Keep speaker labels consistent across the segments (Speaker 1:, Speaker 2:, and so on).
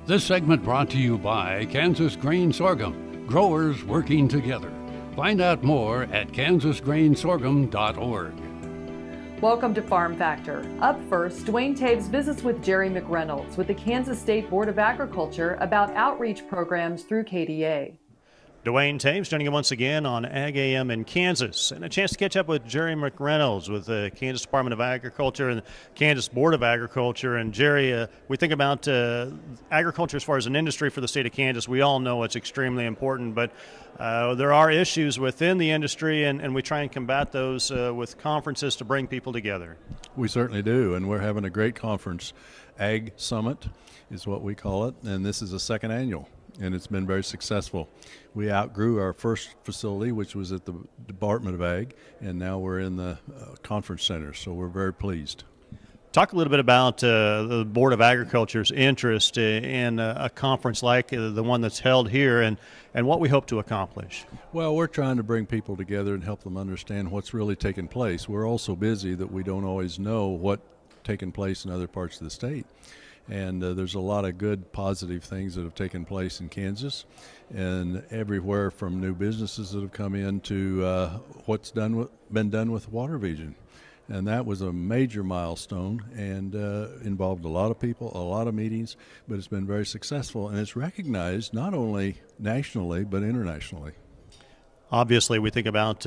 Speaker 1: This segment brought to you by Kansas Grain Sorghum, growers working together. Find out more at kansasgrainsorghum.org.
Speaker 2: Welcome to Farm Factor. Up first, Duane Towes visits with Jerry McReynolds with the Kansas State Board of Agriculture about outreach programs through KDA.
Speaker 3: Duane Towes joining you once again on Ag AM in Kansas, and a chance to catch up with Jerry McReynolds with the Kansas Department of Agriculture and Kansas Board of Agriculture. And Jerry, we think about agriculture as far as an industry for the state of Kansas. We all know it's extremely important, but there are issues within the industry, and we try and combat those with conferences to bring people together.
Speaker 4: We certainly do, and we're having a great conference. Ag Summit is what we call it, and this is a second annual, and it's been very successful. We outgrew our first facility, which was at the Department of Ag, and now we're in the conference center, so we're very pleased.
Speaker 3: Talk a little bit about the Board of Agriculture's interest in a conference like the one that's held here, and what we hope to accomplish.
Speaker 4: Well, we're trying to bring people together and help them understand what's really taking place. We're all so busy that we don't always know what's taking place in other parts of the state. And there's a lot of good, positive things that have taken place in Kansas, and everywhere from new businesses that have come in to what's been done with water vision. And that was a major milestone and involved a lot of people, a lot of meetings, but it's been very successful, and it's recognized not only nationally but internationally.
Speaker 3: Obviously, we think about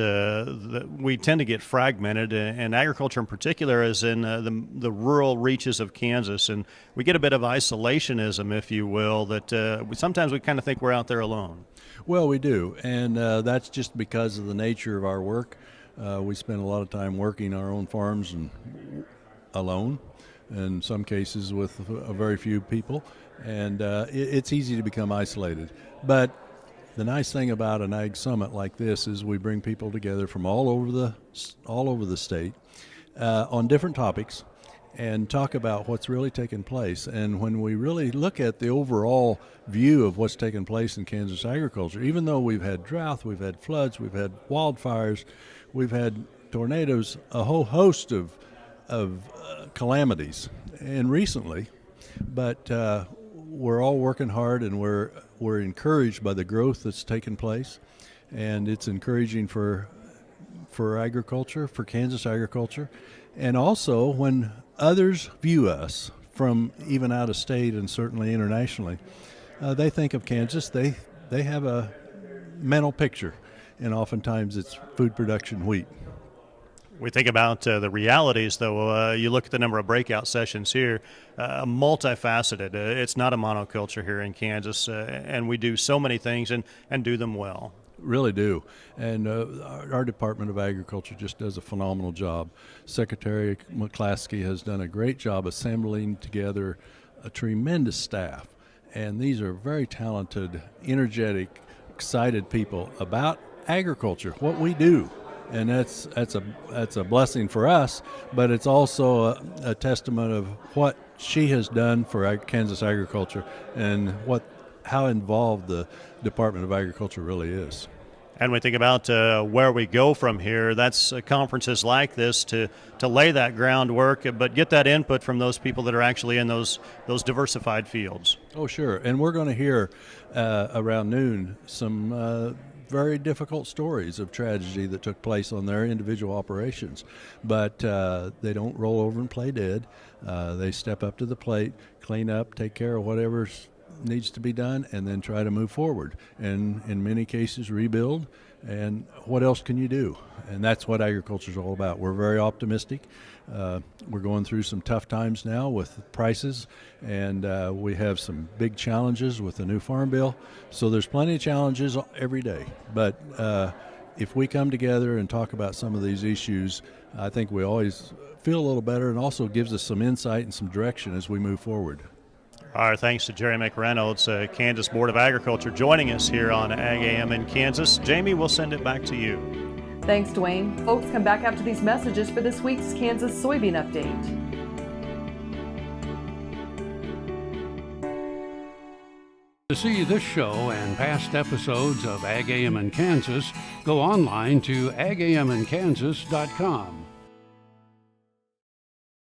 Speaker 3: we tend to get fragmented, and agriculture in particular is in the rural reaches of Kansas, and we get a bit of isolationism, if you will, that sometimes we kind of think we're out there alone.
Speaker 4: Well, we do, and that's just because of the nature of our work. We spend a lot of time working our own farms and alone, in some cases with a very few people, and it's easy to become isolated. But the nice thing about an Ag Summit like this is we bring people together from all over the state on different topics and talk about what's really taken place. And when we really look at the overall view of what's taken place in Kansas agriculture, even though we've had drought, we've had floods, we've had wildfires, we've had tornadoes, a whole host of calamities, and recently, but we're all working hard, and we're encouraged by the growth that's taken place, and it's encouraging for agriculture, for Kansas agriculture, and also when others view us from even out of state and certainly internationally, they think of Kansas, they have a mental picture, and oftentimes it's food production wheat.
Speaker 3: We think about the realities, though. You look at the number of breakout sessions here, multifaceted. It's not a monoculture here in Kansas, and we do so many things and do them well.
Speaker 4: Really do. And our Department of Agriculture just does a phenomenal job. Secretary McClaskey has done a great job assembling together a tremendous staff. And these are very talented, energetic, excited people about agriculture, what we do. And that's a blessing for us, but it's also a testament of what she has done for Kansas agriculture and how involved the Department of Agriculture really is.
Speaker 3: And we think about where we go from here. That's conferences like this to lay that groundwork, but get that input from those people that are actually in those diversified fields.
Speaker 4: Oh, sure. And we're going to hear around noon some very difficult stories of tragedy that took place on their individual operations. But they don't roll over and play dead. They step up to the plate, clean up, take care of whatever needs to be done, and then try to move forward. And in many cases, rebuild. And what else can you do? And that's what agriculture is all about. We're very optimistic. We're going through some tough times now with prices, and we have some big challenges with the new farm bill. So there's plenty of challenges every day. But if we come together and talk about some of these issues, I think we always feel a little better, and also gives us some insight and some direction as we move forward.
Speaker 3: Our thanks to Jerry McReynolds, Kansas Board of Agriculture, joining us here on Ag AM in Kansas. Jamie, we'll send it back to you.
Speaker 2: Thanks, Duane. Folks, come back after these messages for this week's Kansas soybean update.
Speaker 1: To see this show and past episodes of Ag AM in Kansas, go online to agaminkansas.com.